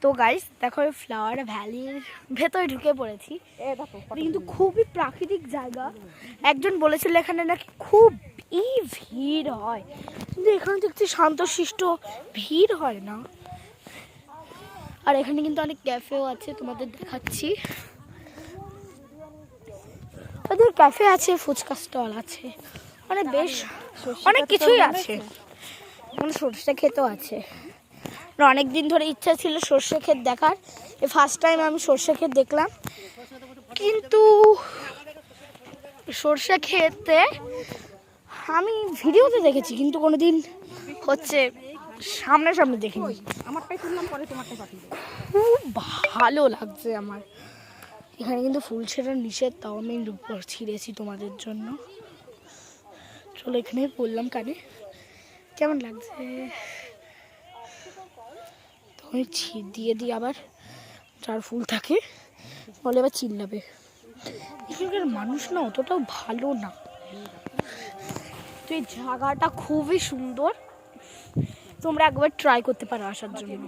তো গাইস দেখো ফ্লাওয়ার ভ্যালির ভেতরে ঢুকে পড়েছি। কিন্তু খুবই প্রাকৃতিক জায়গা। একজন বলেছিল এখানে নাকি খুবই ভিড় হয়, কিন্তু এখানে দেখছি শান্তশিষ্ট, ভিড় হয় না। আর এখানে কিন্তু অনেক ক্যাফেও আছে, তোমাদের দেখাচ্ছি। ওদের ক্যাফে আছে, ফুচকা স্টল আছে, মানে বেশ অনেক কিছুই আছে। মানে সরষে ক্ষেতও আছে। অনেক দিন ধরে ইচ্ছা ছিল সরষে ক্ষেত দেখার, ফার্স্ট টাইম আমি সরষে ক্ষেত দেখলাম। কিন্তু সরষে ক্ষেতে আমি ভিডিওতে দেখেছি, কিন্তু কোনোদিন হচ্ছে সামনাসামনি দেখিনি। খুব ভালো লাগছে আমার। এখানে কিন্তু ফুল ছেঁড়া নিষেধ, তাও আমি উপর ছিঁড়েছি তোমাদের জন্য। চলো এখানে পড়লাম কানে, কেমন লাগছে তুমি দিয়ে দিই আবার, যার ফুল থাকে বলে আবার চিল্লাবে। এখানকার মানুষ না অতটাও ভালো না। তো এই জায়গাটা খুবই সুন্দর, তোমরা একবার ট্রাই করতে পারো আসার জন্য।